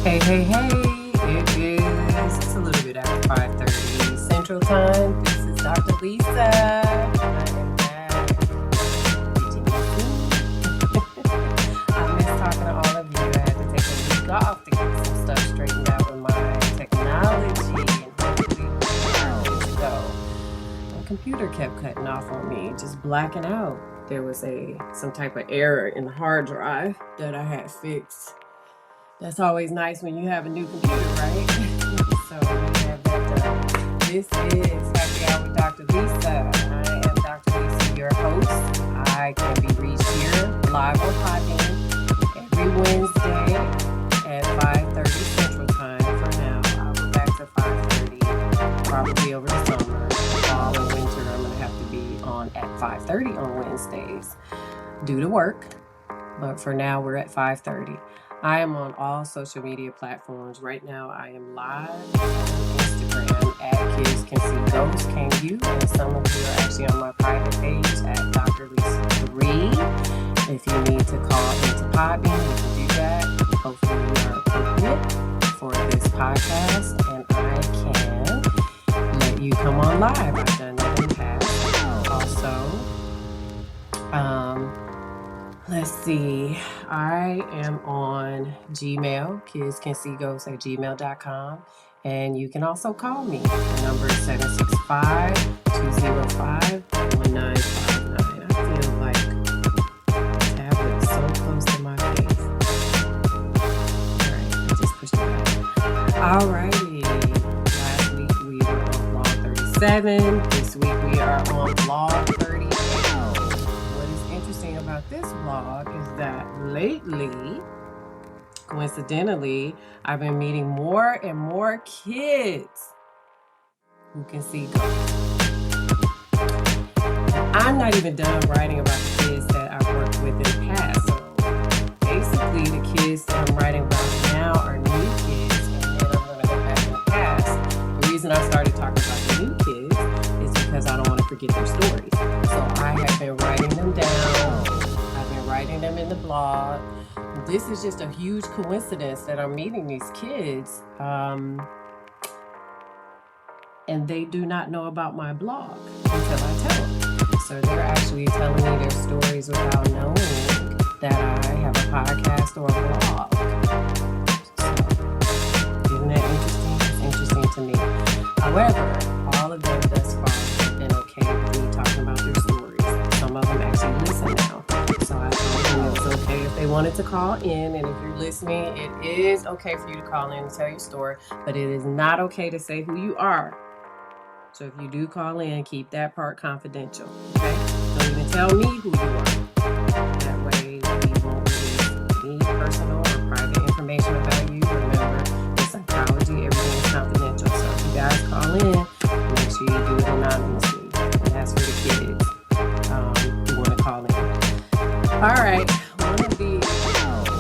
Hey, hey, hey, it is it's a little bit after 5:30 Central Time. This is Dr. Lisa. I am back. Did you miss me? I miss talking to all of you. I had to take a week off to get some stuff straightened out with my technology, and hopefully we're good to go. My computer kept cutting off on me, just blacking out. There was some type of error in the hard drive that I had fixed. That's always nice when you have a new computer, right? So we have that done. This is Happy Hour with Dr. Lisa. I am Dr. Lisa, your host. I can be reached here live on Podbean every Wednesday at 5:30 Central Time. For now, I'll go back to 5:30, probably over the summer. Fall and winter, I'm going to have to be on at 5:30 on Wednesdays due to work. But for now, we're at 5:30. I am on all social media platforms. Right now, I am live on Instagram at Kids Can See Ghosts, Can You? And some of you are actually on my private page at Dr. Lisa 3. If you need to call into Podbean, you can do that. Hopefully, we are appropriate for this podcast, and I can let you come on live. I've done that in the past. Also, let's see. I am on Gmail, kidscansee@gmail.com. And you can also call me. The number is 765-205-1959. I feel like the tablet is so close to my face. All right, I just pushed it back. All righty. Last week we were on vlog 37. This week we are on vlog 38. What is interesting about this vlog is that lately, coincidentally, I've been meeting more and more kids who can see ghosts. I'm not even done writing about the kids that I've worked with in the past. So basically, the kids that I'm writing about now are new kids, and then I'm going to go back in the past. The reason I started talking about the new kids is because I don't want to forget their stories. So I have been writing them down. I've been writing them in the blog. This is just a huge coincidence that I'm meeting these kids, and they do not know about my blog until I tell them. So they're actually telling me their stories without knowing that I have a podcast or a blog. So, isn't that interesting? It's interesting to me. However, all of them thus far have been okay with me talking about their stories. Some of them actually listen now. So I told them it was okay if they wanted to call in. And if you're listening, it is okay for you to call in and tell your story. But it is not okay to say who you are. So if you do call in, keep that part confidential. Okay? Don't even tell me who you are. That way we won't release any personal or private information about you. Remember, in psychology, everything is confidential. So if you guys call in, make sure you do it anonymously. And that's for the kids who want to call in. All right, one of the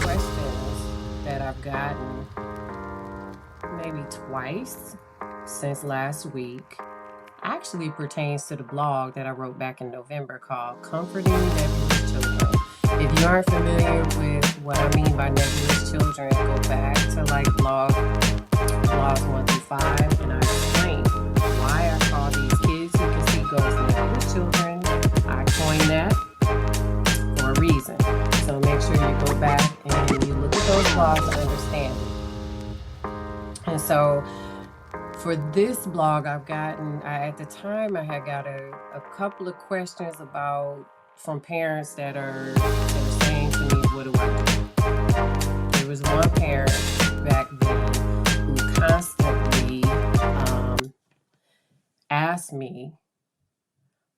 questions that I've gotten maybe twice since last week actually pertains to the blog that I wrote back in November called Comforting Nebulous Children. If you aren't familiar with what I mean by nebulous children, go back to like blogs 1 through 5, and I explain why I call these kids who can see ghosts nebulous children. I coined that for a reason. So make sure you go back and you look at those blogs and understand it. And so for this blog, at the time I had got a couple of questions from parents that are saying to me, what do I do? There was one parent back then who constantly asked me,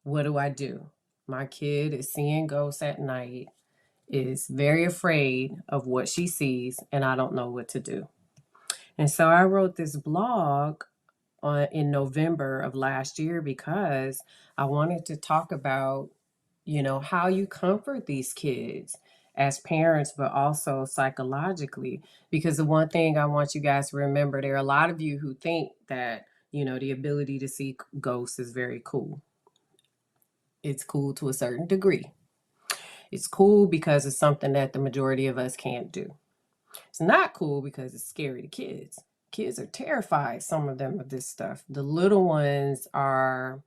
what do I do? My kid is seeing ghosts at night, is very afraid of what she sees, and I don't know what to do. And so I wrote this blog in November of last year because I wanted to talk about, how you comfort these kids as parents, but also psychologically. Because the one thing I want you guys to remember, there are a lot of you who think that, the ability to see ghosts is very cool. It's cool to a certain degree. It's cool because it's something that the majority of us can't do. It's not cool because it's scary to kids. Kids are terrified, some of them, of this stuff. The little ones are,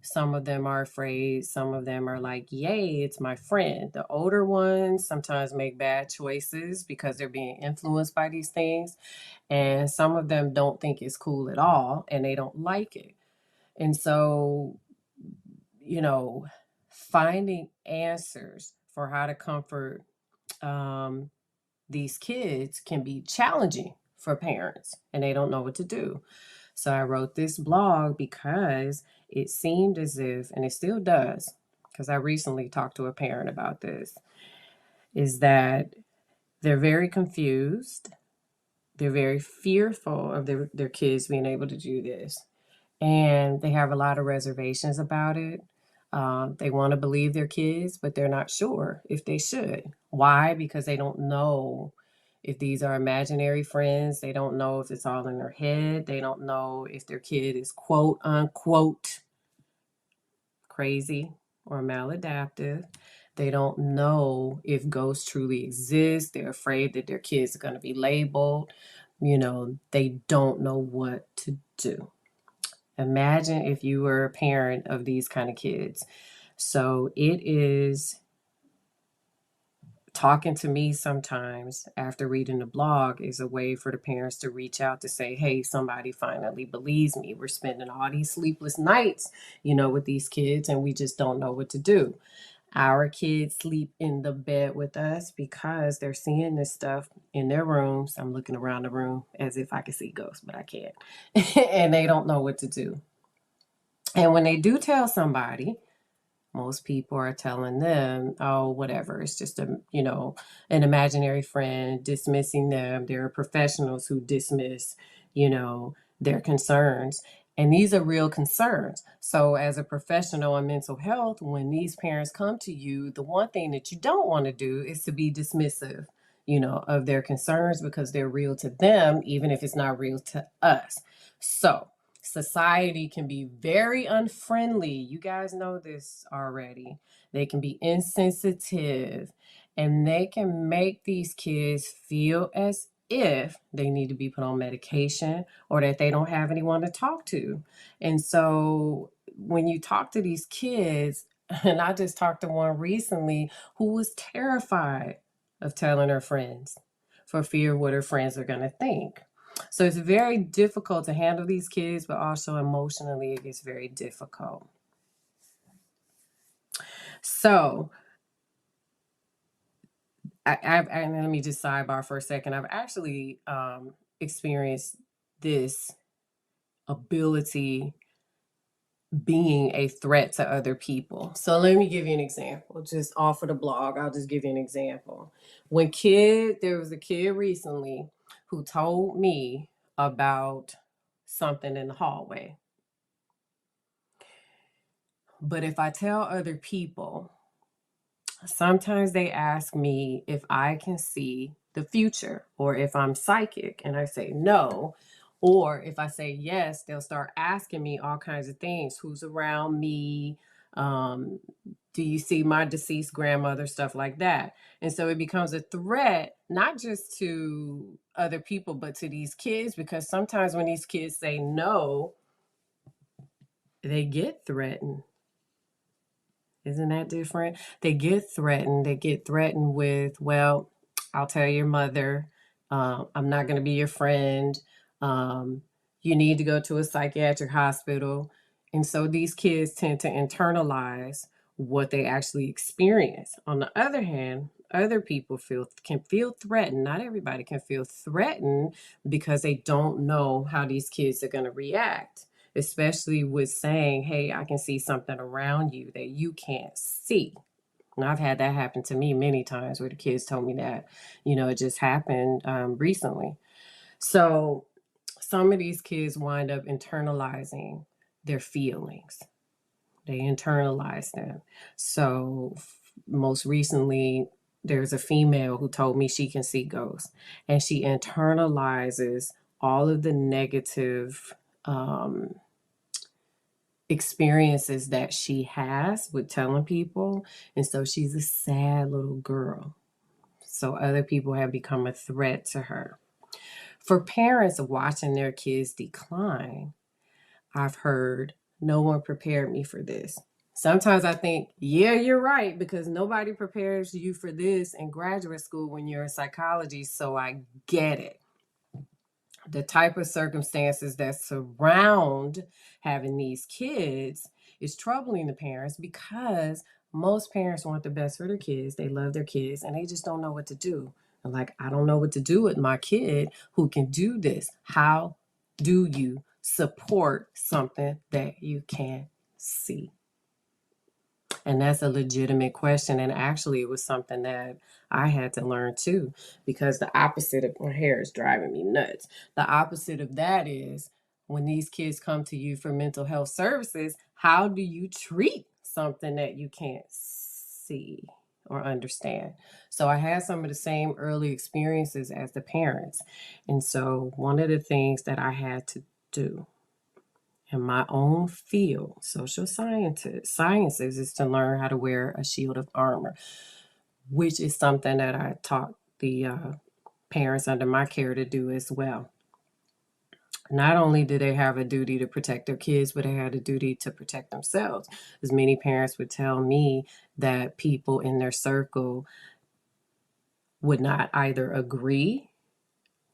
some of them are afraid. Some of them are like, yay, it's my friend. The older ones sometimes make bad choices because they're being influenced by these things. And some of them don't think it's cool at all and they don't like it. And so, you know, finding answers for how to comfort um, these kids can be challenging for parents and they don't know what to do. So I wrote this blog because it seemed as if, and it still does, because I recently talked to a parent about this, is that they're very confused. They're very fearful of their kids being able to do this. And they have a lot of reservations about it. They want to believe their kids, but they're not sure if they should. Why? Because they don't know if these are imaginary friends. They don't know if it's all in their head. They don't know if their kid is quote unquote crazy or maladaptive. They don't know if ghosts truly exist. They're afraid that their kids are going to be labeled. They don't know what to do. Imagine if you were a parent of these kind of kids. So it is talking to me sometimes after reading the blog is a way for the parents to reach out to say, hey, somebody finally believes me. We're spending all these sleepless nights, with these kids, and we just don't know what to do. Our kids sleep in the bed with us because they're seeing this stuff in their rooms. I'm looking around the room as if I could see ghosts, but I can't. And they don't know what to do. And when they do tell somebody, most people are telling them, oh, whatever, it's just an imaginary friend, dismissing them. There are professionals who dismiss, their concerns. And these are real concerns. So as a professional in mental health, when these parents come to you, the one thing that you don't want to do is to be dismissive, of their concerns because they're real to them, even if it's not real to us. So society can be very unfriendly. You guys know this already. They can be insensitive and they can make these kids feel as if they need to be put on medication or that they don't have anyone to talk to. And so when you talk to these kids, and I just talked to one recently who was terrified of telling her friends for fear of what her friends are going to think. So it's very difficult to handle these kids, but also emotionally it gets very difficult. So and let me just sidebar for a second. I've actually experienced this ability being a threat to other people. So let me give you an example. Just off of the blog, I'll just give you an example. There was a kid recently who told me about something in the hallway. But if I tell other people, sometimes they ask me if I can see the future or if I'm psychic, and I say no. Or if I say yes, they'll start asking me all kinds of things. Who's around me? Um, do you see my deceased grandmother? Stuff like that. And so it becomes a threat, not just to other people, but to these kids, because sometimes when these kids say no, they get threatened. Isn't that different? They get threatened. They get threatened with, well, I'll tell your mother, I'm not going to be your friend. Um, you need to go to a psychiatric hospital. And so these kids tend to internalize what they actually experience. On the other hand, other people can feel threatened. Not everybody can feel threatened because they don't know how these kids are going to react, especially with saying, hey, I can see something around you that you can't see. And I've had that happen to me many times where the kids told me that, it just happened recently. So some of these kids wind up internalizing their feelings. They internalize them. So most recently, there's a female who told me she can see ghosts, and she internalizes all of the negative experiences that she has with telling people. And so she's a sad little girl. So other people have become a threat to her. For parents watching their kids decline, I've heard, no one prepared me for this. Sometimes I think, yeah, you're right, because nobody prepares you for this in graduate school when you're in psychology, so I get it. The type of circumstances that surround having these kids is troubling the parents because most parents want the best for their kids. They love their kids and they just don't know what to do. And like, I don't know what to do with my kid who can do this. How do you support something that you can't see? And that's a legitimate question. And actually, it was something that I had to learn too, because the opposite of my hair is driving me nuts. The opposite of that is when these kids come to you for mental health services, how do you treat something that you can't see or understand? So I had some of the same early experiences as the parents. And so one of the things that I had to do in my own field, sciences, is to learn how to wear a shield of armor, which is something that I taught the parents under my care to do as well. Not only do they have a duty to protect their kids, but they had a duty to protect themselves. As many parents would tell me that people in their circle would not either agree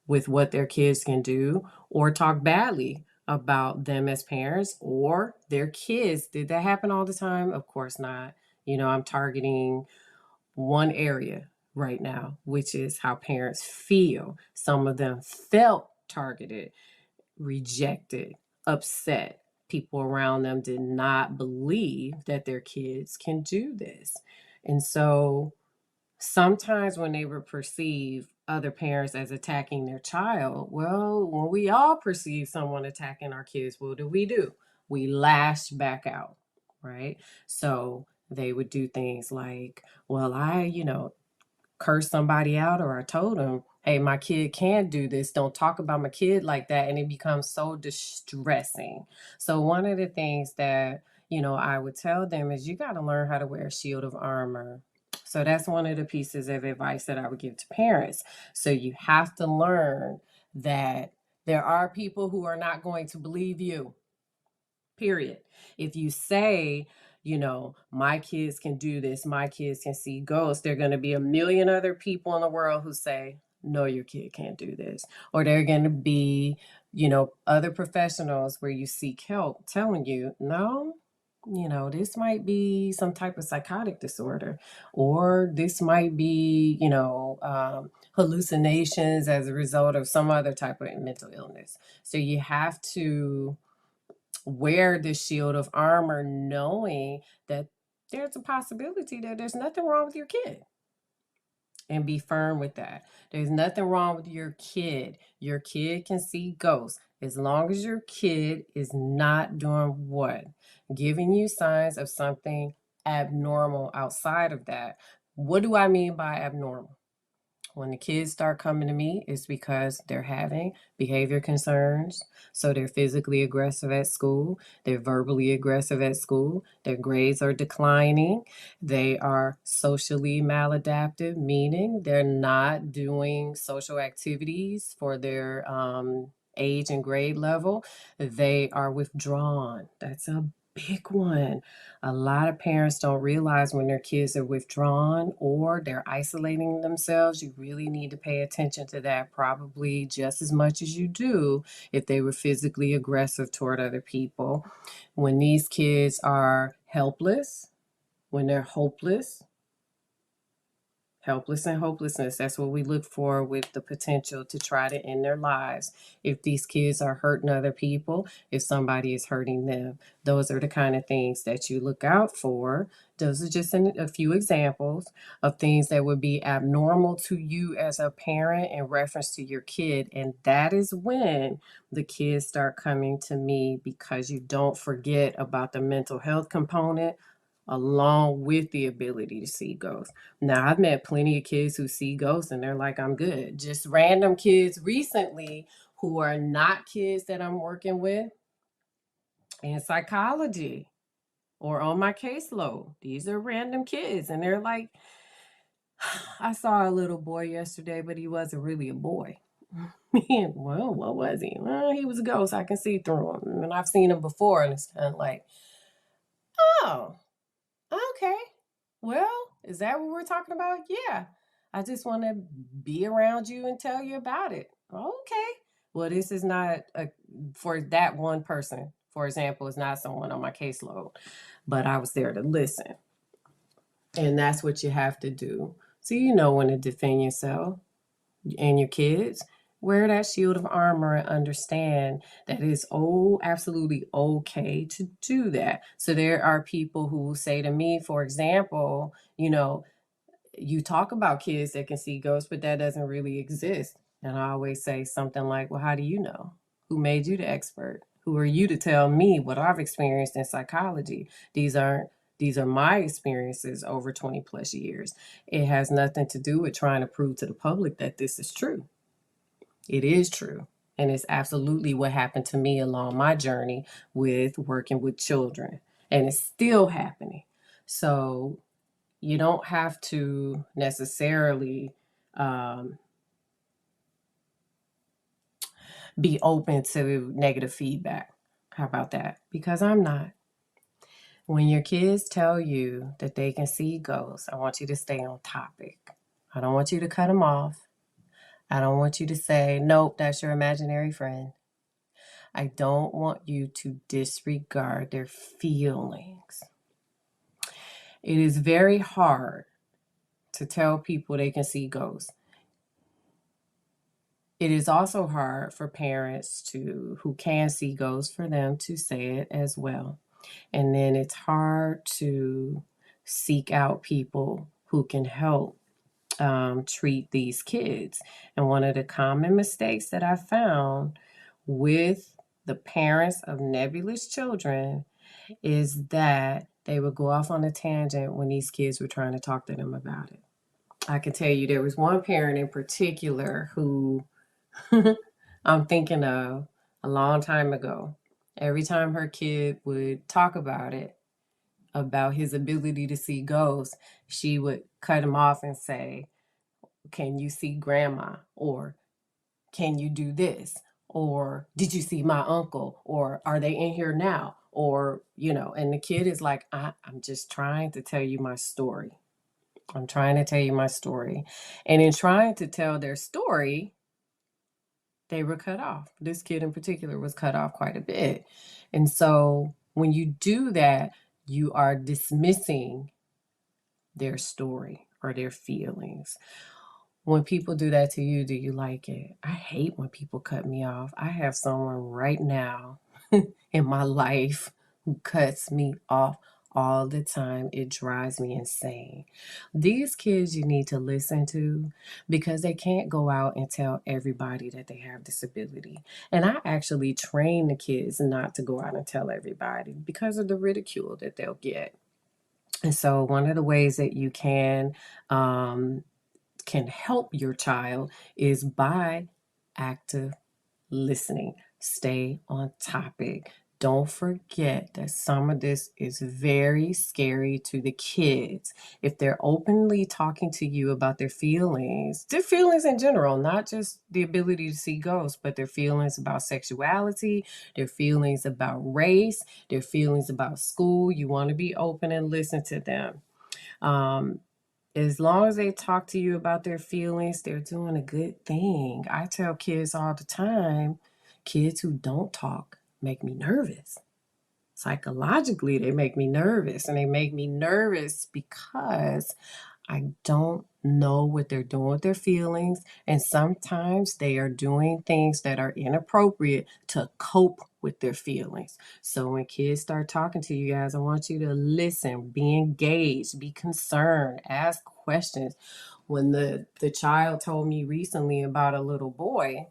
with what their kids can do or talk badly about them as parents or their kids. Did that happen all the time? Of course not. I'm targeting one area right now, which is how parents feel. Some of them felt targeted, rejected, upset. People around them did not believe that their kids can do this. And so sometimes when they would perceive other parents as attacking their child, well, when we all perceive someone attacking our kids, what do? We lash back out, right? So they would do things like, well, I curse somebody out, or I told them, hey, my kid can do this. Don't talk about my kid like that. And it becomes so distressing. So one of the things that I would tell them is you got to learn how to wear a shield of armor. So that's one of the pieces of advice that I would give to parents. So you have to learn that there are people who are not going to believe you, period. If you say, my kids can do this, my kids can see ghosts, there are going to be a million other people in the world who say, no, your kid can't do this. Or there are going to be other professionals where you seek help telling you, no, this might be some type of psychotic disorder, or this might be hallucinations as a result of some other type of mental illness. So you have to wear this shield of armor knowing that there's a possibility that there's nothing wrong with your kid, and be firm with that. There's nothing wrong with your kid. Your kid can see ghosts as long as your kid is not doing what? Giving you signs of something abnormal outside of that. What do I mean by abnormal? When the kids start coming to me, it's because they're having behavior concerns. So they're physically aggressive at school, they're verbally aggressive at school, their grades are declining, they are socially maladaptive, meaning they're not doing social activities for their age and grade level. They are withdrawn. That's a big one. A lot of parents don't realize when their kids are withdrawn or they're isolating themselves. You really need to pay attention to that, probably just as much as you do if they were physically aggressive toward other people. When these kids are helpless, when they're helpless and hopelessness, that's what we look for with the potential to try to end their lives. If these kids are hurting other people, if somebody is hurting them, those are the kind of things that you look out for. Those are just a few examples of things that would be abnormal to you as a parent in reference to your kid. And that is when the kids start coming to me, because you don't forget about the mental health component along with the ability to see ghosts. Now, I've met plenty of kids who see ghosts and they're like, I'm good. Just random kids recently who are not kids that I'm working with in psychology or on my caseload. These are random kids and they're like, I saw a little boy yesterday, but he wasn't really a boy. Well, what was he? Well, he was a ghost. I can see through him. And I've seen him before, and it's kind of like, oh, okay. Well, is that what we're talking about? Yeah. I just want to be around you and tell you about it. Okay. Well, this is not for that one person. For example, it's not someone on my caseload, but I was there to listen. And that's what you have to do. So you know when to defend yourself and your kids. Wear that shield of armor and understand that it's absolutely okay to do that. So there are people who will say to me, for example, you talk about kids that can see ghosts, but that doesn't really exist. And I always say something like, well, how do you know? Who made you the expert? Who are you to tell me what I've experienced in psychology? These are my experiences over 20 plus years. It has nothing to do with trying to prove to the public that this is true. It is true. And it's absolutely what happened to me along my journey with working with children. And it's still happening. So you don't have to necessarily be open to negative feedback. How about that? Because I'm not. When your kids tell you that they can see ghosts, I want you to stay on topic. I don't want you to cut them off. I don't want you to say, nope, that's your imaginary friend. I don't want you to disregard their feelings. It is very hard to tell people they can see ghosts. It is also hard for parents who can see ghosts for them to say it as well. And then it's hard to seek out people who can help treat these kids. And one of the common mistakes that I found with the parents of nebulous children is that they would go off on a tangent when these kids were trying to talk to them about it. I can tell you there was one parent in particular who I'm thinking of a long time ago. Every time her kid would talk about it, about his ability to see ghosts, she would cut him off and say, can you see grandma? Or can you do this? Or did you see my uncle? Or are they in here now? Or, and the kid is like, I'm just trying to tell you my story. I'm trying to tell you my story. And in trying to tell their story, they were cut off. This kid in particular was cut off quite a bit. And so when you do that, you are dismissing their story or their feelings. When people do that to you, do you like it? I hate when people cut me off. I have someone right now in my life who cuts me off all the time. It drives me insane. These kids you need to listen to because they can't go out and tell everybody that they have this ability. And I actually train the kids not to go out and tell everybody because of the ridicule that they'll get. And so one of the ways that you can help your child is by active listening. Stay on topic. Don't forget that some of this is very scary to the kids. If they're openly talking to you about their feelings in general, not just the ability to see ghosts, but their feelings about sexuality, their feelings about race, their feelings about school, you want to be open and listen to them. As long as they talk to you about their feelings, they're doing a good thing. I tell kids all the time, kids who don't talk make me nervous. Psychologically, they make me nervous. And they make me nervous because I don't know what they're doing with their feelings. And sometimes they are doing things that are inappropriate to cope with their feelings. So when kids start talking to you guys, I want you to listen, be engaged, be concerned, ask questions. When the child told me recently about a little boy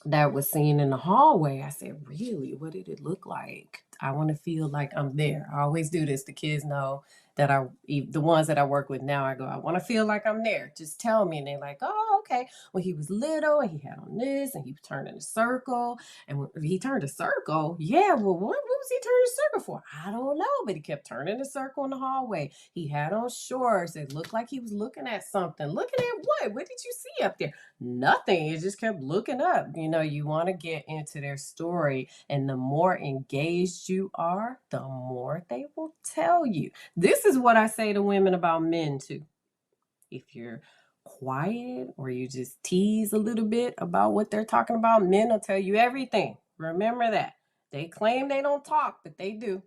that was seen in the hallway, I said, really? What did it look like? I want to feel like I'm there. I always do this. The kids know the ones that I work with now, I go, I want to feel like I'm there. Just tell me. And they're like, oh, okay. When he was little and he had on this and he turned in a circle. And when he turned a circle, yeah, well, what was he turning a circle for? I don't know, but he kept turning a circle in the hallway. He had on shorts. It looked like he was looking at something. Looking at what? What did you see up there? Nothing. It just kept looking up. You want to get into their story. And the more engaged you are, the more they will tell you. This is what I say to women about men too. If you're quiet or you just tease a little bit about what they're talking about, men will tell you everything. Remember that. They claim they don't talk, but they do.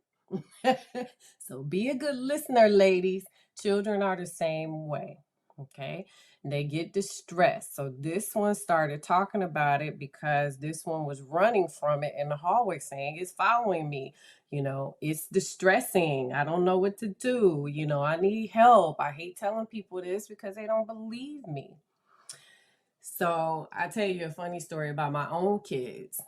So be a good listener, ladies. Children are the same way. Okay. They get distressed. So this one started talking about it because this one was running from it in the hallway saying, it's following me. It's distressing. I don't know what to do. I need help. I hate telling people this because they don't believe me. So I tell you a funny story about my own kids.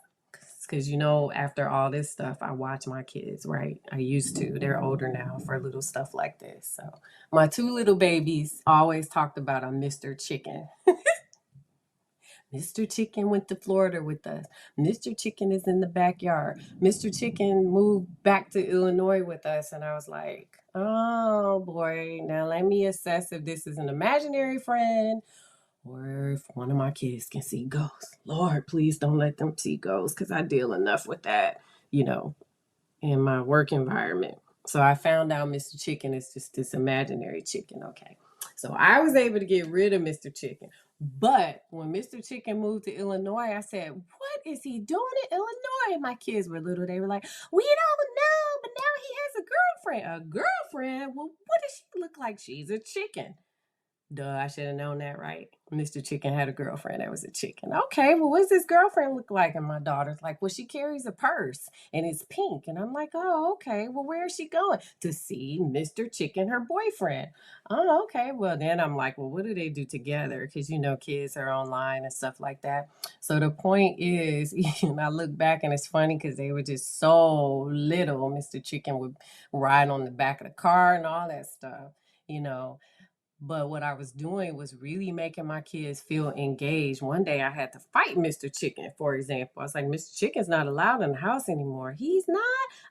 Because, after all this stuff, I watch my kids, right? I used to. They're older now for little stuff like this. So my two little babies always talked about a Mr. Chicken. Mr. Chicken went to Florida with us. Mr. Chicken is in the backyard. Mr. Chicken moved back to Illinois with us. And I was like, oh boy, now let me assess if this is an imaginary friend or if one of my kids can see ghosts. Lord, please don't let them see ghosts because I deal enough with that, in my work environment. So I found out Mr. Chicken is just this imaginary chicken. Okay. So I was able to get rid of Mr. Chicken. But when Mr. Chicken moved to Illinois, I said, what is he doing in Illinois? My kids were little. They were like, we don't know, but now he has a girlfriend. A girlfriend? Well, what does she look like? She's a chicken. Duh, I should have known that, right? Mr. Chicken had a girlfriend that was a chicken. Okay, well, what's this girlfriend look like? And my daughter's like, well, she carries a purse and it's pink. And I'm like, oh, okay. Well, where is she going? To see Mr. Chicken, her boyfriend. Oh, okay. Well, then I'm like, well, what do they do together? Because, kids are online and stuff like that. So the point is, I look back and it's funny because they were just so little. Mr. Chicken would ride on the back of the car and all that stuff, you know. But what I was doing was really making my kids feel engaged. One day I had to fight Mr. Chicken, for example. I was like, Mr. Chicken's not allowed in the house anymore. He's not.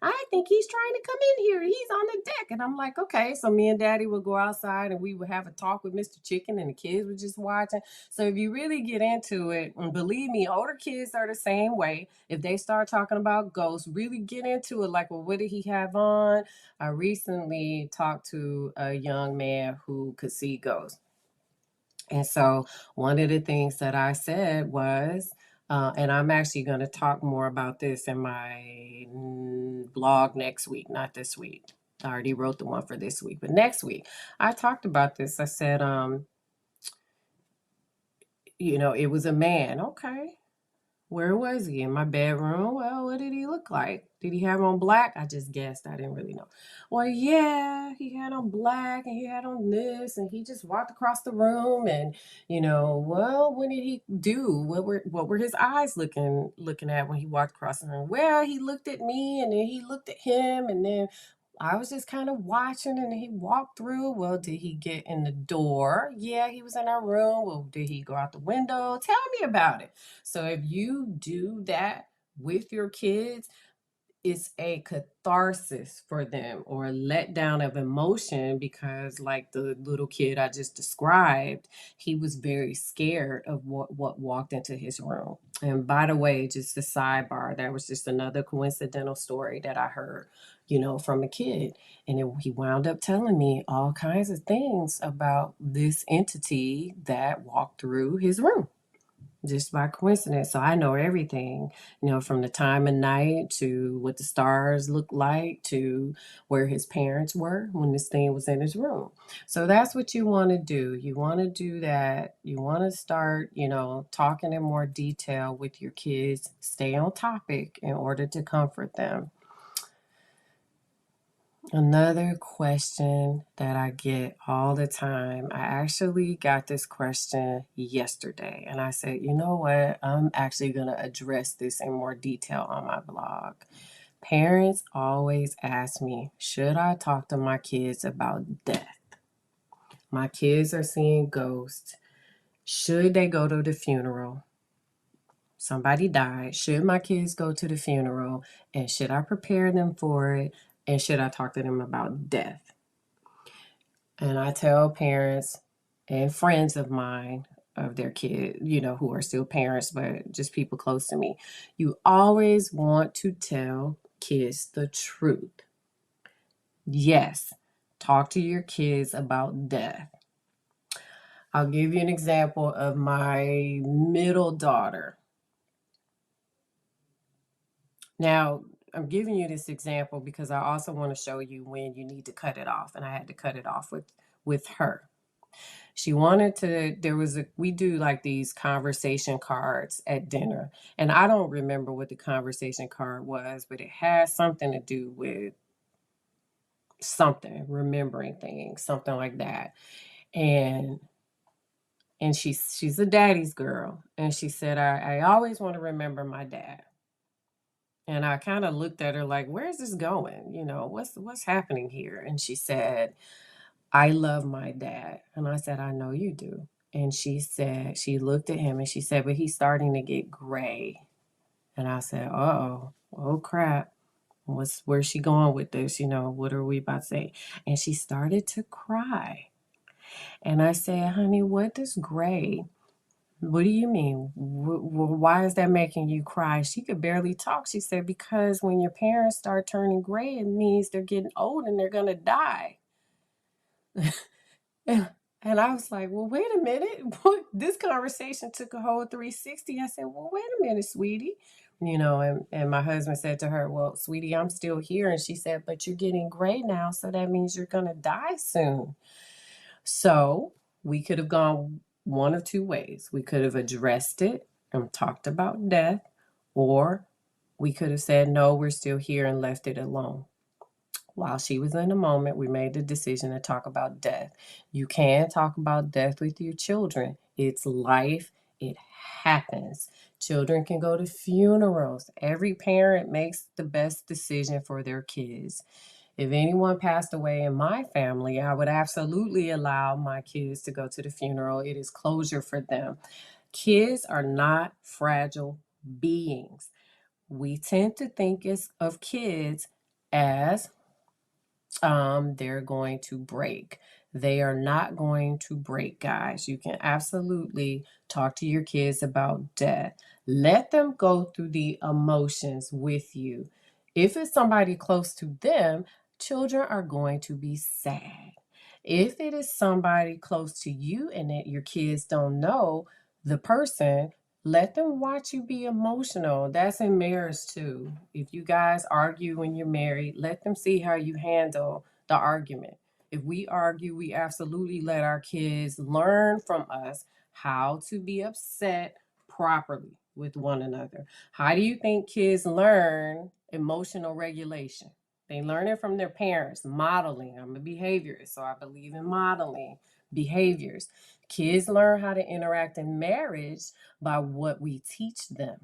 I think he's trying to come in here. He's on the deck. And I'm like, okay. So me and Daddy would go outside and we would have a talk with Mr. Chicken and the kids were just watching. So if you really get into it, and believe me, older kids are the same way. If they start talking about ghosts, really get into it. Like, well, what did he have on? I recently talked to a young man who could see ghosts. And so one of the things that I said was, and I'm actually going to talk more about this in my blog next week, not this week. I already wrote the one for this week, but next week I talked about this. I said, it was a man. Okay. Where was he? In my bedroom? Well, what did he look like? Did he have on black? I just guessed. I didn't really know. Well, yeah, he had on black and he had on this and he just walked across the room and, well, what did he do? What were his eyes looking at when he walked across the room? Well, he looked at me and then he looked at him and then I was just kind of watching and he walked through. Well, did he get in the door? Yeah, he was in our room. Well, did he go out the window? Tell me about it. So if you do that with your kids, it's a catharsis for them or a letdown of emotion because like the little kid I just described, he was very scared of what walked into his room. And by the way, just a sidebar, that was just another coincidental story that I heard, from a kid. And he wound up telling me all kinds of things about this entity that walked through his room just by coincidence. So I know everything, from the time of night to what the stars look like to where his parents were when this thing was in his room. So that's what you want to do. You want to do that. You want to start, talking in more detail with your kids. Stay on topic in order to comfort them. Another question that I get all the time. I actually got this question yesterday and I said, you know what? I'm actually going to address this in more detail on my blog. Parents always ask me, should I talk to my kids about death? My kids are seeing ghosts. Should they go to the funeral? Somebody died. Should my kids go to the funeral? And should I prepare them for it? And should I talk to them about death? And I tell parents and friends of mine, of their kids, who are still parents, but just people close to me, you always want to tell kids the truth. Yes, talk to your kids about death. I'll give you an example of my middle daughter. Now, I'm giving you this example because I also want to show you when you need to cut it off, and I had to cut it off with her. She wanted to, we do like these conversation cards at dinner. And I don't remember what the conversation card was, but it has something to do with something, remembering things, something like that. And she's a daddy's girl. And she said, I always want to remember my dad. And I kind of looked at her like, where's this going? What's happening here? And she said, I love my dad. And I said, I know you do. And she said, she looked at him and she said, but he's starting to get gray. And I said, oh crap. Where's she going with this? What are we about to say? And she started to cry. And I said, honey, what does gray? What do you mean? Why is that making you cry? She could barely talk. She said, because when your parents start turning gray, it means they're getting old and they're going to die. And I was like, well, wait a minute. This conversation took a whole 360. I said, well, wait a minute, sweetie. And my husband said to her, well, sweetie, I'm still here. And she said, but you're getting gray now. So that means you're going to die soon. So we could have gone one of two ways. We could have addressed it and talked about death, or we could have said, no, we're still here and left it alone. While she was in the moment, we made the decision to talk about death. You can talk about death with your children. It's life. It happens. Children can go to funerals. Every parent makes the best decision for their kids. If anyone passed away in my family, I would absolutely allow my kids to go to the funeral. It is closure for them. Kids are not fragile beings. We tend to think of kids as they're going to break. They are not going to break, guys. You can absolutely talk to your kids about death. Let them go through the emotions with you. If it's somebody close to them, children are going to be sad. If it is somebody close to you and that your kids don't know the person, let them watch you be emotional. That's in marriage too. If you guys argue when you're married, let them see how you handle the argument. If we argue, we absolutely let our kids learn from us how to be upset properly with one another. How do you think kids learn emotional regulation? They learn it from their parents, modeling. I'm a behaviorist, so I believe in modeling behaviors. Kids learn how to interact in marriage by what we teach them.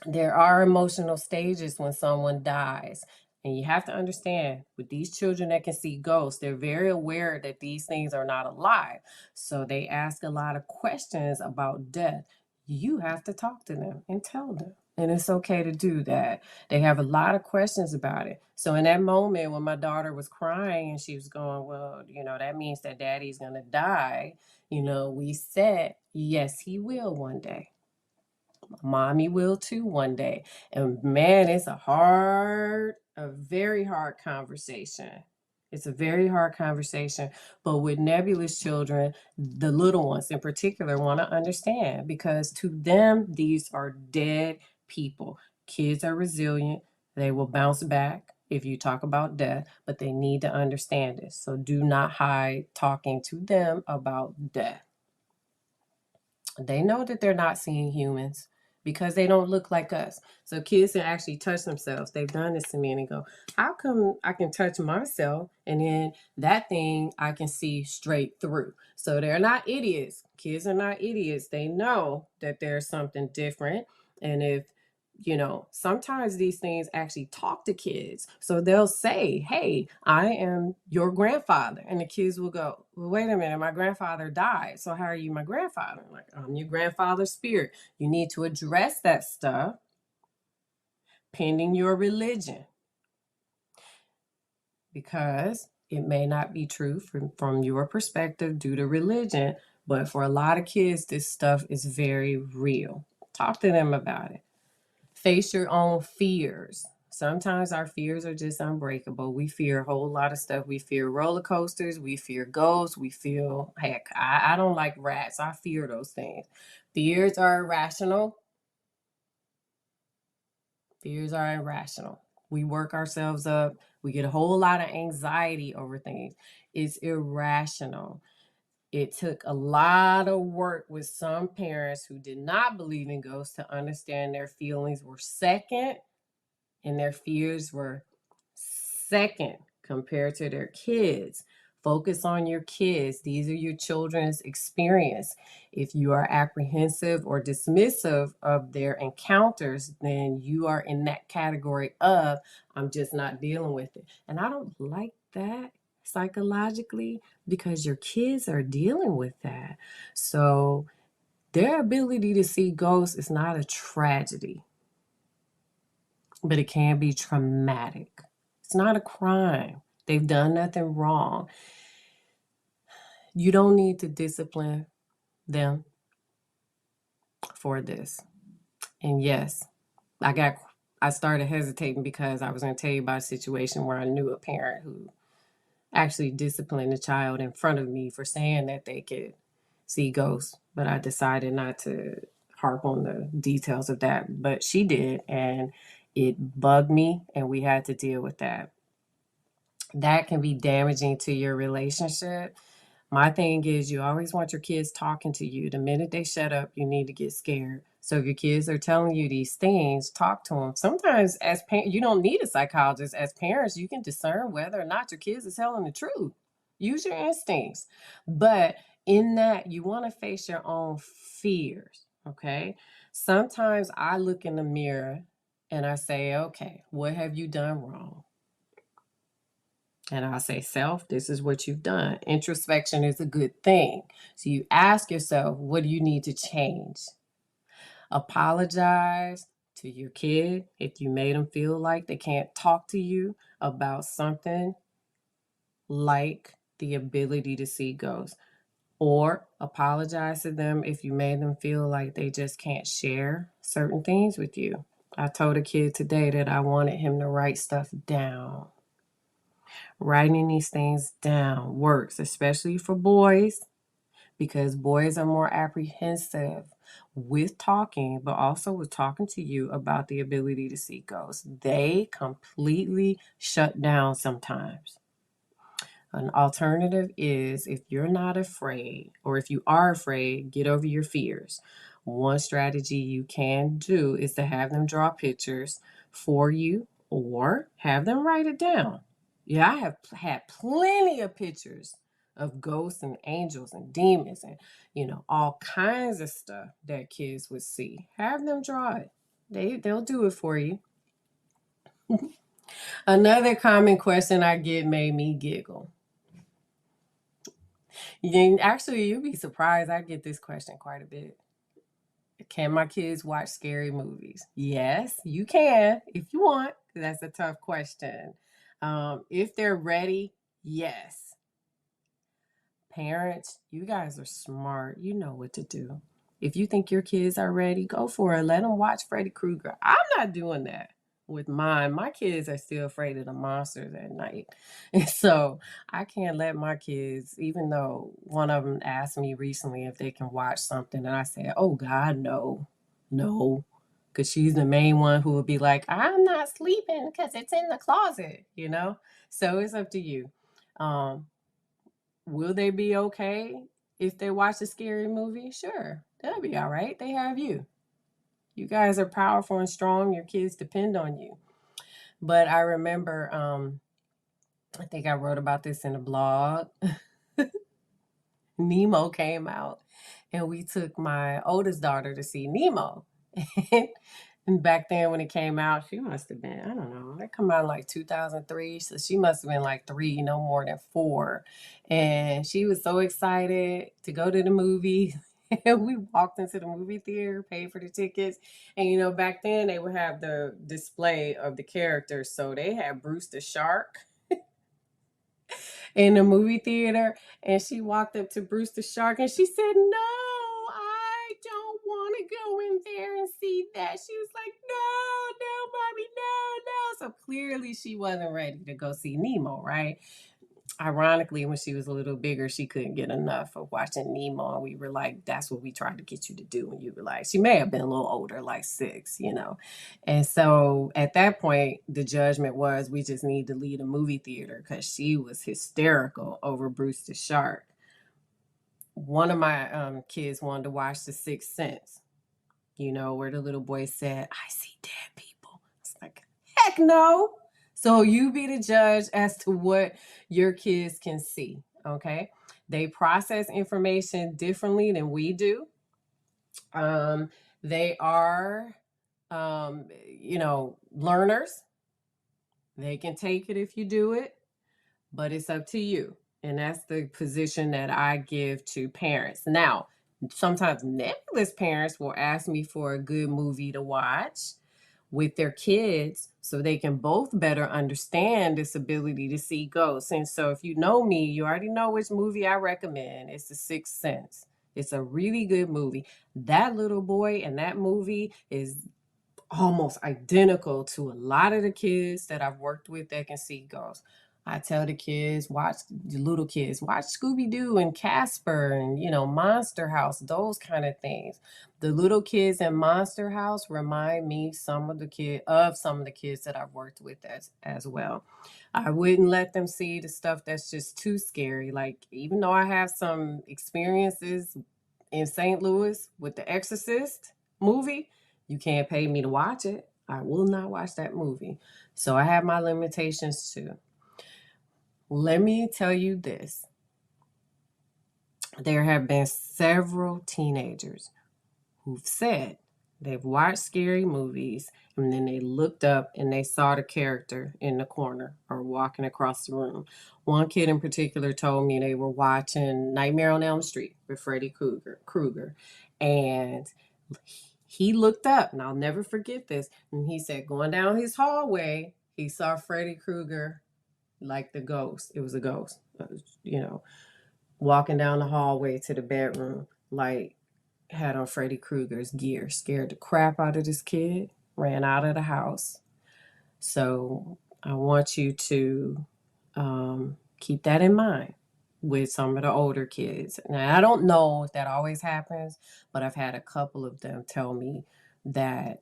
There are emotional stages when someone dies. And you have to understand, with these children that can see ghosts, they're very aware that these things are not alive. So they ask a lot of questions about death. You have to talk to them and tell them. And it's okay to do that. They have a lot of questions about it. So in that moment when my daughter was crying and she was going, well, that means that daddy's going to die. We said, yes, he will one day. Mommy will too one day. And man, it's a very hard conversation. It's a very hard conversation. But with Nebulous children, the little ones in particular want to understand, because to them, these are dead people. Kids are resilient. They will bounce back if you talk about death, but they need to understand this. So do not hide talking to them about death. They know that they're not seeing humans because they don't look like us. So kids can actually touch themselves. They've done this to me and they go, how come I can touch myself and then that thing I can see straight through? So they're not idiots. Kids are not idiots. They know that there's something different. And if Sometimes these things actually talk to kids. So they'll say, hey, I am your grandfather. And the kids will go, well, wait a minute, my grandfather died. So how are you my grandfather? I'm like, I'm your grandfather's spirit. You need to address that stuff pending your religion, because it may not be true from your perspective due to religion. But for a lot of kids, this stuff is very real. Talk to them about it. Face your own fears. Sometimes our fears are just unbreakable. We fear a whole lot of stuff. We fear roller coasters. We fear ghosts. We feel, heck, I don't like rats. I fear those things. Fears are irrational. Fears are irrational. We work ourselves up. We get a whole lot of anxiety over things. It's irrational. It took a lot of work with some parents who did not believe in ghosts to understand their feelings were second and their fears were second compared to their kids. Focus on your kids. These are your children's experience. If you are apprehensive or dismissive of their encounters, then you are in that category of, I'm just not dealing with it. And I don't like that psychologically, because your kids are dealing with that. So their ability to see ghosts is not a tragedy, but it can be traumatic. It's not a crime. They've done nothing wrong. You don't need to discipline them for this. And yes, I started hesitating because I was going to tell you about a situation where I knew a parent who actually disciplined a child in front of me for saying that they could see ghosts, but I decided not to harp on the details of that. But she did, and it bugged me, and we had to deal with that. That can be damaging to your relationship. My thing is, you always want your kids talking to you. The minute they shut up, you need to get scared. So if your kids are telling you these things, talk to them. Sometimes as you don't need a psychologist. As parents, you can discern whether or not your kids is telling the truth. Use your instincts. But in that, you want to face your own fears, okay? Sometimes I look in the mirror and I say, okay, what have you done wrong? And I say, self, this is what you've done. Introspection is a good thing. So you ask yourself, what do you need to change? Apologize to your kid if you made them feel like they can't talk to you about something like the ability to see ghosts. Or apologize to them if you made them feel like they just can't share certain things with you. I told a kid today that I wanted him to write stuff down. Writing these things down works, especially for boys, because boys are more apprehensive with talking, but also with talking to you about the ability to see ghosts. They completely shut down sometimes. An alternative is, if you're not afraid, or if you are afraid, get over your fears. One strategy you can do is to have them draw pictures for you or have them write it down. Yeah, I have had plenty of pictures of ghosts and angels and demons and, all kinds of stuff that kids would see. Have them draw it. They'll do it for you. Another common question I get made me giggle. Actually, you'd be surprised. I get this question quite a bit. Can my kids watch scary movies? Yes, you can if you want. That's a tough question. If they're ready, yes. Parents, you guys are smart. You know what to do. If you think your kids are ready, go for it. Let them watch Freddy Krueger. I'm not doing that with mine. My kids are still afraid of the monsters at night. And so I can't let my kids, even though one of them asked me recently if they can watch something, and I said, oh God, no, no. Because she's the main one who would be like, I'm not sleeping because it's in the closet. So it's up to you. Will they be okay if they watch a scary movie? Sure, they'll be all right. They have you. You guys are powerful and strong. Your kids depend on you. But I remember, I think I wrote about this in a blog. Nemo came out, and we took my oldest daughter to see Nemo. And back then when it came out, she must have been, I don't know, it come out in like 2003. So she must have been like 3, no more than 4. And she was so excited to go to the movie. And we walked into the movie theater, paid for the tickets. And back then they would have the display of the characters. So they had Bruce the Shark in the movie theater, and she walked up to Bruce the Shark and she said, "No, I don't want to go in there and see that." She was like, "No, no, mommy, no, no." So clearly she wasn't ready to go see Nemo, right? Ironically, when she was a little bigger, she couldn't get enough of watching Nemo. And we were like, that's what we tried to get you to do when you were like, she may have been a little older, like 6. And so at that point, the judgment was we just need to leave the movie theater because she was hysterical over Bruce the Shark. One of my kids wanted to watch The Sixth Sense, where the little boy said, "I see dead people." It's like, heck no. So you be the judge as to what your kids can see, okay? They process information differently than we do. They are, learners. They can take it if you do it, but it's up to you. And that's the position that I give to parents. Now, sometimes nebulous parents will ask me for a good movie to watch with their kids so they can both better understand this ability to see ghosts. And so if you know me, you already know which movie I recommend. It's The Sixth Sense. It's a really good movie. That little boy in that movie is almost identical to a lot of the kids that I've worked with that can see ghosts. I tell the kids, watch the little kids, watch Scooby-Doo and Casper and, Monster House, those kind of things. The little kids in Monster House remind me some of the kids that I've worked with as well. I wouldn't let them see the stuff that's just too scary. Like, even though I have some experiences in St. Louis with The Exorcist movie, you can't pay me to watch it. I will not watch that movie. So I have my limitations too. Let me tell you this. There have been several teenagers who've said they've watched scary movies and then they looked up and they saw the character in the corner or walking across the room. One kid in particular told me they were watching Nightmare on Elm Street with Freddy Krueger. And he looked up, and I'll never forget this, and he said going down his hallway, he saw Freddy Krueger like the ghost. It was a ghost, walking down the hallway to the bedroom, like had on Freddy Krueger's gear, scared the crap out of this kid, ran out of the house. So I want you to keep that in mind with some of the older kids. Now, I don't know if that always happens, but I've had a couple of them tell me that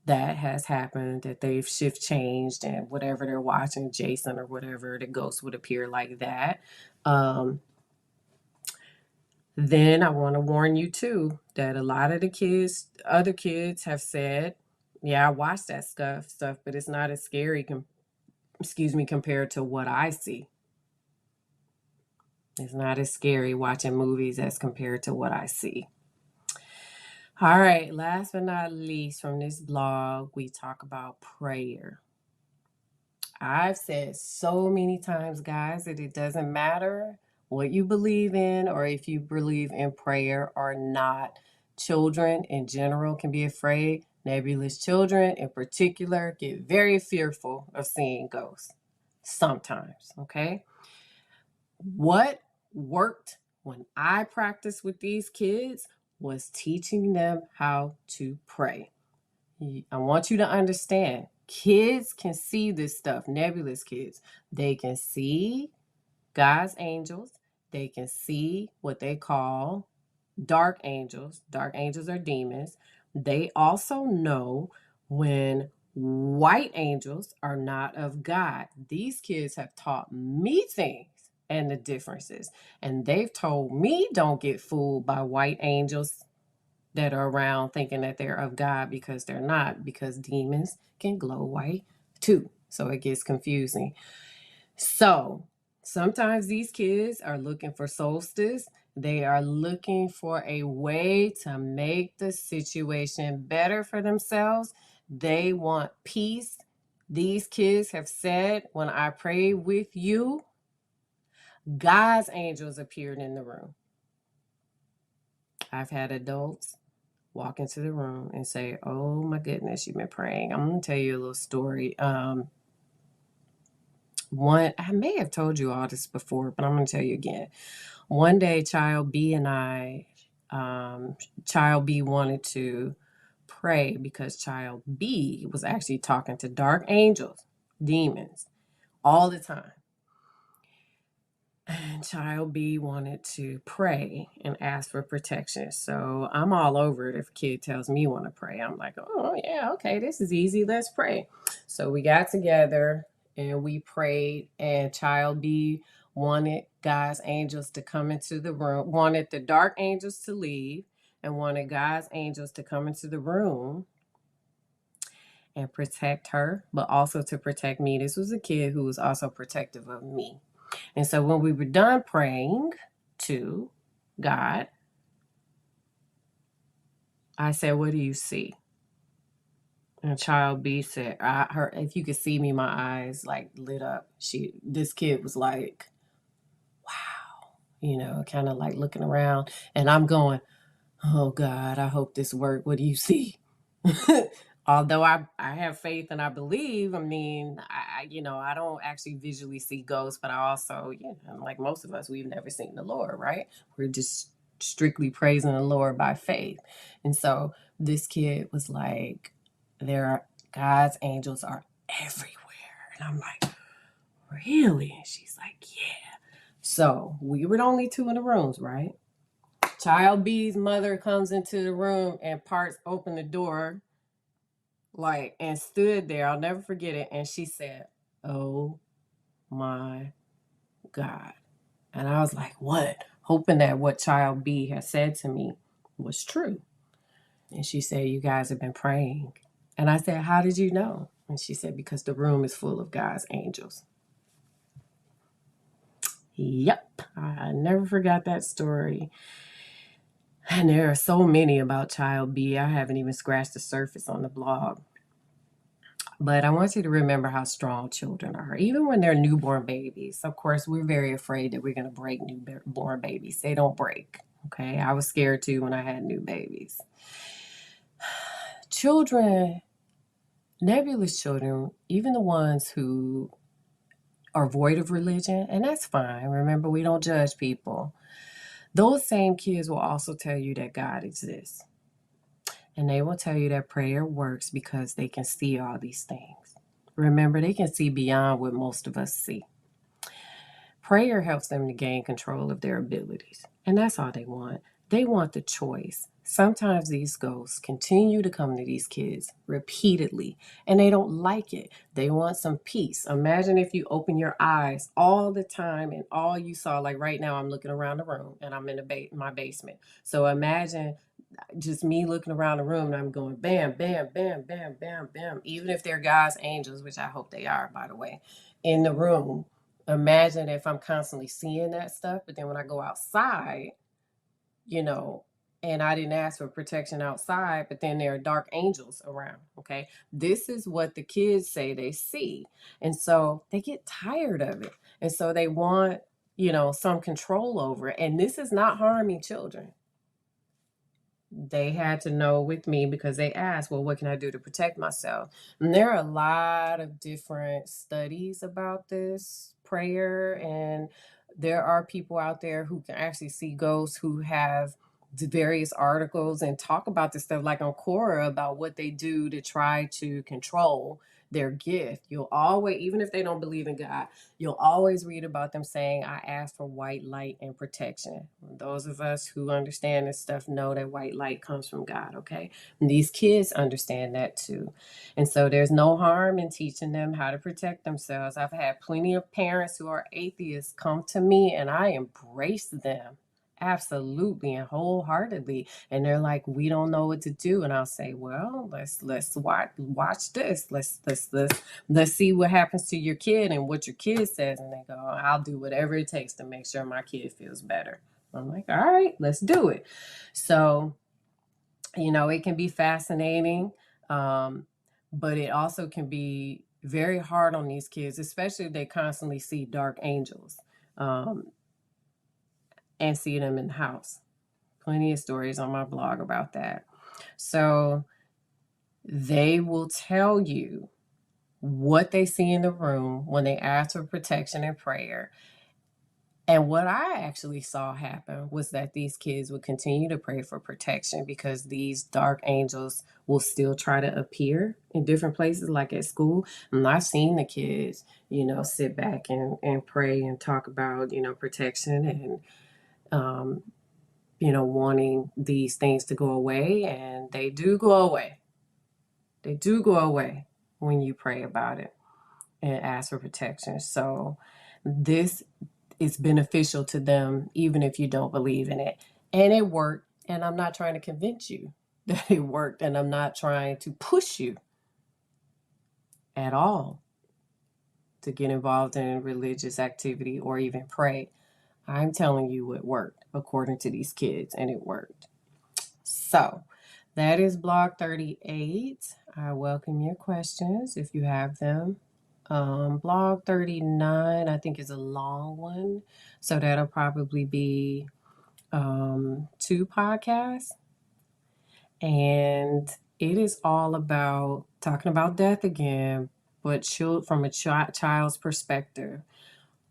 that has happened, that they've shift changed and whatever they're watching, Jason or whatever, the ghost would appear like that. Then I want to warn you too that a lot of the other kids have said, "Yeah, I watched that stuff, but it's not as scary, compared to what I see. It's not as scary watching movies as compared to what I see." All right, last but not least, from this blog, we talk about prayer. I've said so many times, guys, that it doesn't matter what you believe in or if you believe in prayer or not. Children in general can be afraid. Nebulous children in particular get very fearful of seeing ghosts sometimes, okay? What worked when I practiced with these kids was teaching them how to pray. I want you to understand, kids can see this stuff, nebulous kids. They can see God's angels. They can see what they call dark angels. Dark angels are demons. They also know when white angels are not of God. These kids have taught me things and the differences. And they've told me don't get fooled by white angels that are around thinking that they're of God, because they're not, because demons can glow white too. So it gets confusing. So Sometimes these kids are looking for solstice. They are looking for a way to make the situation better for themselves. They want peace. These kids have said, when I prayed with you, God's angels appeared in the room. I've had adults walk into the room and say, "Oh my goodness, you've been praying." I'm going to tell you a little story. One, I may have told you all this before, but I'm going to tell you again. One day, child B wanted to pray because child B was actually talking to dark angels, demons, all the time. And child B wanted to pray and ask for protection. So I'm all over it if a kid tells me want to pray. I'm like, oh, yeah, okay, this is easy. Let's pray. So we got together and we prayed, and child B wanted God's angels to come into the room, wanted the dark angels to leave, and wanted God's angels to come into the room and protect her, but also to protect me. This was a kid who was also protective of me. And so when we were done praying to God, I said, "What do you see?" And child B said, if you could see me, my eyes like lit up. This kid was like, wow, kind of like looking around. And I'm going, "Oh God, I hope this worked. What do you see?" Although I have faith and I believe, I don't actually visually see ghosts, but I also, like most of us, we've never seen the Lord, right? We're just strictly praising the Lord by faith. And so this kid was like, God's angels are everywhere. And I'm like, really? And she's like, yeah. So we were the only two in the rooms, right? Child B's mother comes into the room and parts open the door, like, and stood there. I'll never forget it. And she said, "Oh my God." And I was like, "What?" Hoping that what child B had said to me was true. And she said, "You guys have been praying." And I said, "How did you know?" And she said, "Because the room is full of God's angels." Yep. I never forgot that story. And there are so many about child B. I haven't even scratched the surface on the blog. But I want you to remember how strong children are, even when they're newborn babies. Of course, we're very afraid that we're going to break newborn babies. They don't break. Okay. I was scared too when I had new babies. Children, nebulous children, even the ones who are void of religion, and that's fine. Remember, we don't judge people. Those same kids will also tell you that God exists. And they will tell you that prayer works because they can see all these things. Remember, they can see beyond what most of us see. Prayer helps them to gain control of their abilities. And that's all they want. They want the choice. Sometimes these ghosts continue to come to these kids repeatedly, and they don't like it. They want some peace. Imagine if you open your eyes all the time and all you saw, like right now, I'm looking around the room and I'm in my basement. So imagine just me looking around the room and I'm going bam, bam, bam, bam, bam, bam. Even if they're God's angels, which I hope they are, by the way, in the room. Imagine if I'm constantly seeing that stuff, but then when I go outside, you know, and I didn't ask for protection outside, but then there are dark angels around. Okay. This is what the kids say they see. And so they get tired of it. And so they want, some control over it. And this is not harming children. They had to know with me because they asked, well, what can I do to protect myself? And there are a lot of different studies about this prayer. And there are people out there who can actually see ghosts, who have the various articles and talk about this stuff, like on Quora, about what they do to try to control their gift. You'll always, even if they don't believe in God, you'll always read about them saying, "I ask for white light and protection." Those of us who understand this stuff know that white light comes from God, okay? And these kids understand that too. And so there's no harm in teaching them how to protect themselves. I've had plenty of parents who are atheists come to me and I embrace them absolutely and wholeheartedly. And they're like, we don't know what to do. And I'll say, well, let's watch this. Let's see what happens to your kid and what your kid says. And they go, I'll do whatever it takes to make sure my kid feels better. I'm like, all right, let's do it. So, it can be fascinating, but it also can be very hard on these kids, especially if they constantly see dark angels, and see them in the house. Plenty of stories on my blog about that. So they will tell you what they see in the room when they ask for protection and prayer. And what I actually saw happen was that these kids would continue to pray for protection because these dark angels will still try to appear in different places, like at school. And I've seen the kids, sit back and pray and talk about, protection and, wanting these things to go away. And they do go away. They do go away when you pray about it and ask for protection. So this is beneficial to them, even if you don't believe in it. And it worked. And I'm not trying to convince you that it worked. And I'm not trying to push you at all to get involved in religious activity or even pray. I'm telling you it worked according to these kids, and it worked. So that is blog 38. I welcome your questions if you have them. Blog 39, I think, is a long one. So that'll probably be 2 podcasts. And it is all about talking about death again, but from a child's perspective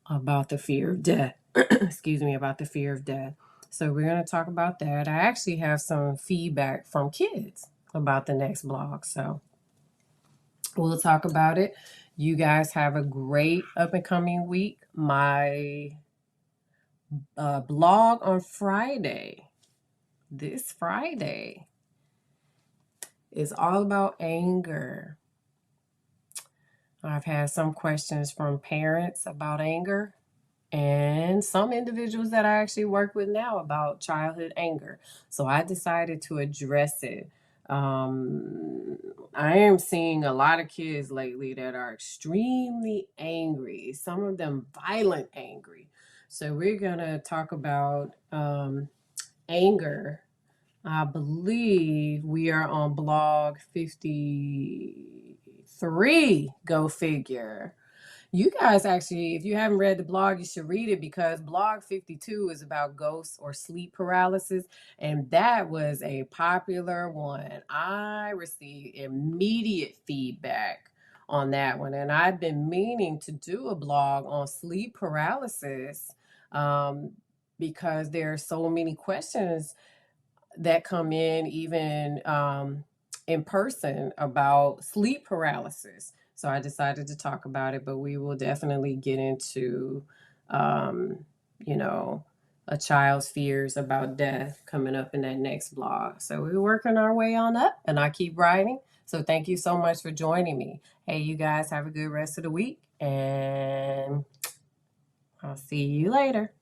about the fear of death. Excuse me, about the fear of death. So we're going to talk about that. I actually have some feedback from kids about the next blog. So we'll talk about it. You guys have a great up and coming week. My blog on Friday, this Friday, is all about anger. I've had some questions from parents about anger and some individuals that I actually work with now about childhood anger. So I decided to address it. I am seeing a lot of kids lately that are extremely angry, some of them violent angry. So we're going to talk about anger. I believe we are on blog 53. Go figure. You guys actually, if you haven't read the blog, you should read it because blog 52 is about ghosts or sleep paralysis. And that was a popular one. I received immediate feedback on that one. And I've been meaning to do a blog on sleep paralysis because there are so many questions that come in even in person about sleep paralysis. So I decided to talk about it, but we will definitely get into, a child's fears about death coming up in that next blog. So we're working our way on up, and I keep writing. So thank you so much for joining me. Hey, you guys have a good rest of the week, and I'll see you later.